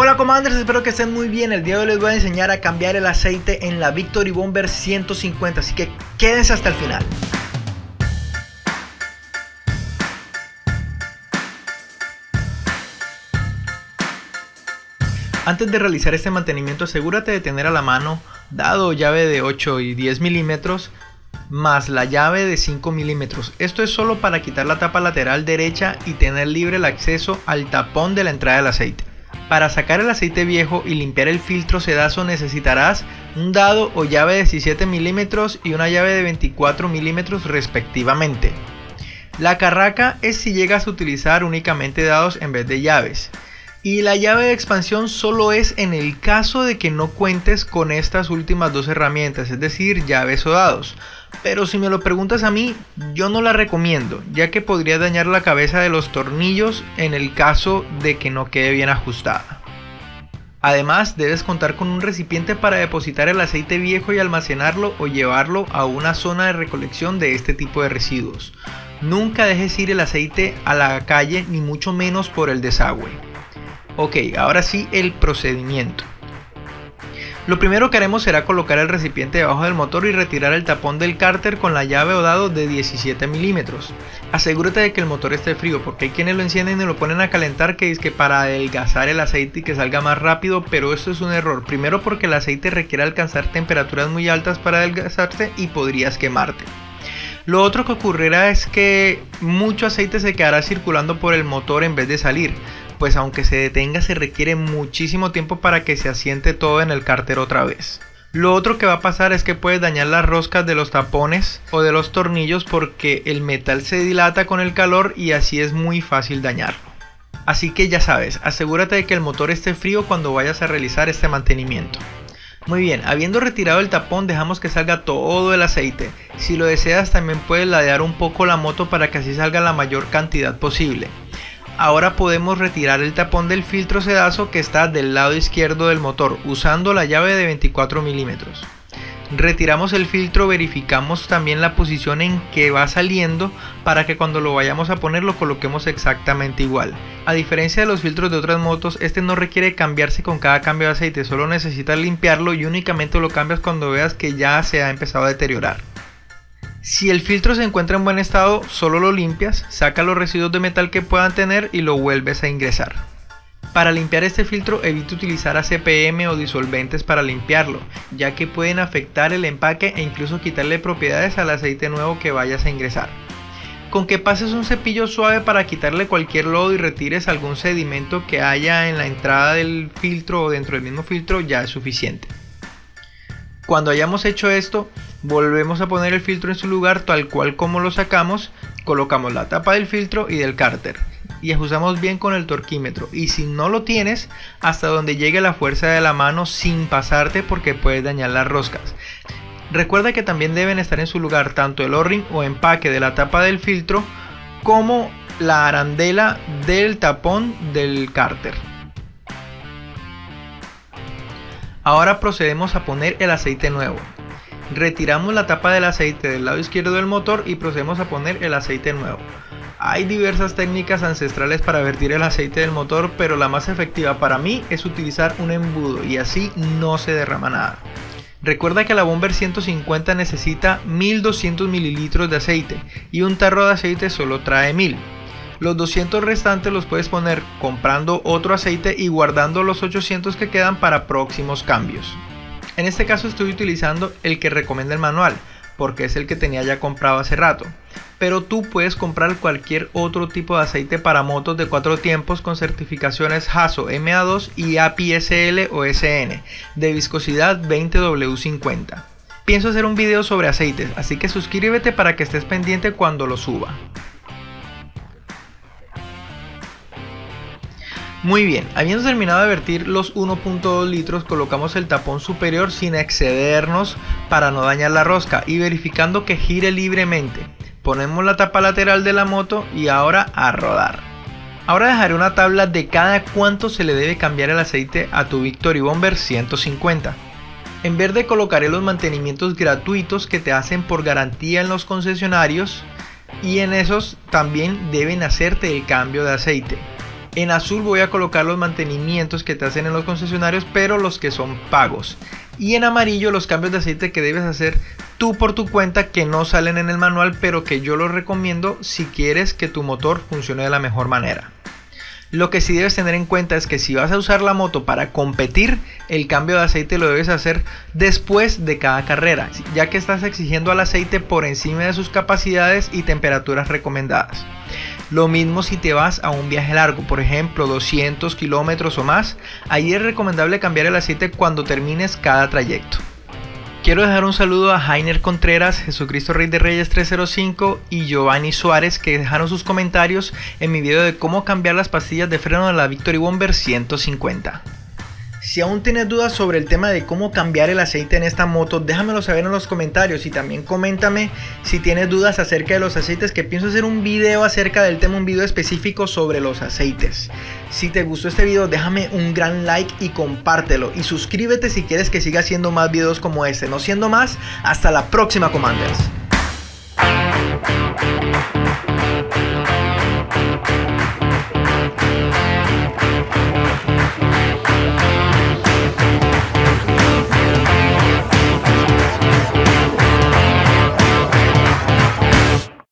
Hola Commanders, espero que estén muy bien. El día de hoy les voy a enseñar a cambiar el aceite en la Victory Bomber 150, así que quédense hasta el final. Antes de realizar este mantenimiento, asegúrate de tener a la mano dado llave de 8 y 10 milímetros más la llave de 5 milímetros. Esto es solo para quitar la tapa lateral derecha y tener libre el acceso al tapón de la entrada del aceite. Para sacar el aceite viejo y limpiar el filtro sedazo necesitarás un dado o llave de 17 milímetros y una llave de 24 milímetros respectivamente. La carraca es si llegas a utilizar únicamente dados en vez de llaves. Y la llave de expansión solo es en el caso de que no cuentes con estas últimas dos herramientas, es decir, llaves o dados. Pero si me lo preguntas a mí, yo no la recomiendo, ya que podría dañar la cabeza de los tornillos en el caso de que no quede bien ajustada. Además, debes contar con un recipiente para depositar el aceite viejo y almacenarlo o llevarlo a una zona de recolección de este tipo de residuos. Nunca dejes ir el aceite a la calle, ni mucho menos por el desagüe. Ok, ahora sí el procedimiento. Lo primero que haremos será colocar el recipiente debajo del motor y retirar el tapón del cárter con la llave o dado de 17 milímetros. Asegúrate de que el motor esté frío, porque hay quienes lo encienden y lo ponen a calentar, que es que para adelgazar el aceite y que salga más rápido, pero esto es un error. Primero porque el aceite requiere alcanzar temperaturas muy altas para adelgazarse y podrías quemarte. Lo otro que ocurrirá es que mucho aceite se quedará circulando por el motor en vez de salir, pues aunque se detenga se requiere muchísimo tiempo para que se asiente todo en el cárter otra vez. Lo otro que va a pasar es que puedes dañar las roscas de los tapones o de los tornillos porque el metal se dilata con el calor y así es muy fácil dañarlo. Así que ya sabes, asegúrate de que el motor esté frío cuando vayas a realizar este mantenimiento. Muy bien, habiendo retirado el tapón dejamos que salga todo el aceite. Si lo deseas también puedes ladear un poco la moto para que así salga la mayor cantidad posible. Ahora podemos retirar el tapón del filtro sedazo que está del lado izquierdo del motor usando la llave de 24 milímetros. Retiramos el filtro, verificamos también la posición en que va saliendo para que cuando lo vayamos a poner lo coloquemos exactamente igual. A diferencia de los filtros de otras motos, este no requiere cambiarse con cada cambio de aceite, solo necesitas limpiarlo y únicamente lo cambias cuando veas que ya se ha empezado a deteriorar. Si el filtro se encuentra en buen estado, solo lo limpias, saca los residuos de metal que puedan tener y lo vuelves a ingresar. Para limpiar este filtro evita utilizar ACPM o disolventes para limpiarlo, ya que pueden afectar el empaque e incluso quitarle propiedades al aceite nuevo que vayas a ingresar. Con que pases un cepillo suave para quitarle cualquier lodo y retires algún sedimento que haya en la entrada del filtro o dentro del mismo filtro ya es suficiente. Cuando hayamos hecho esto, volvemos a poner el filtro en su lugar tal cual como lo sacamos, colocamos la tapa del filtro y del cárter y ajustamos bien con el torquímetro, y si no lo tienes, hasta donde llegue la fuerza de la mano sin pasarte porque puedes dañar las roscas. Recuerda que también deben estar en su lugar tanto el O-ring o empaque de la tapa del filtro como la arandela del tapón del cárter. Ahora procedemos a poner el aceite nuevo. Retiramos la tapa del aceite del lado izquierdo del motor y procedemos a poner el aceite nuevo. Hay diversas técnicas ancestrales para vertir el aceite del motor, pero la más efectiva para mí es utilizar un embudo y así no se derrama nada. Recuerda que la Bomber 150 necesita 1200 mililitros de aceite y un tarro de aceite solo trae 1000. Los 200 restantes los puedes poner comprando otro aceite y guardando los 800 que quedan para próximos cambios. En este caso estoy utilizando el que recomienda el manual, porque es el que tenía ya comprado hace rato. Pero tú puedes comprar cualquier otro tipo de aceite para motos de 4 tiempos con certificaciones Haso MA2 y API SL o SN de viscosidad 20W50. Pienso hacer un video sobre aceites, así que suscríbete para que estés pendiente cuando lo suba. Muy bien, habiendo terminado de vertir los 1.2 litros, colocamos el tapón superior sin excedernos para no dañar la rosca y verificando que gire libremente. Ponemos la tapa lateral de la moto y ahora a rodar. Ahora dejaré una tabla de cada cuánto se le debe cambiar el aceite a tu Victory Bomber 150. En verde colocaré los mantenimientos gratuitos que te hacen por garantía en los concesionarios y en esos también deben hacerte el cambio de aceite. En azul voy a colocar los mantenimientos que te hacen en los concesionarios, pero los que son pagos. Y en amarillo los cambios de aceite que debes hacer tú por tu cuenta, que no salen en el manual, pero que yo los recomiendo si quieres que tu motor funcione de la mejor manera. Lo que sí debes tener en cuenta es que si vas a usar la moto para competir, el cambio de aceite lo debes hacer después de cada carrera, ya que estás exigiendo al aceite por encima de sus capacidades y temperaturas recomendadas. Lo mismo si te vas a un viaje largo, por ejemplo 200 kilómetros o más, ahí es recomendable cambiar el aceite cuando termines cada trayecto. Quiero dejar un saludo a Jainer Contreras, Jesucristo Rey de Reyes 305 y Giovanni Suárez, que dejaron sus comentarios en mi video de cómo cambiar las pastillas de freno de la Victory Bomber 150. Si aún tienes dudas sobre el tema de cómo cambiar el aceite en esta moto, déjamelo saber en los comentarios y también coméntame si tienes dudas acerca de los aceites, que pienso hacer un video acerca del tema, un video específico sobre los aceites. Si te gustó este video, déjame un gran like y compártelo, y suscríbete si quieres que siga haciendo más videos como este. No siendo más, hasta la próxima, Commanders.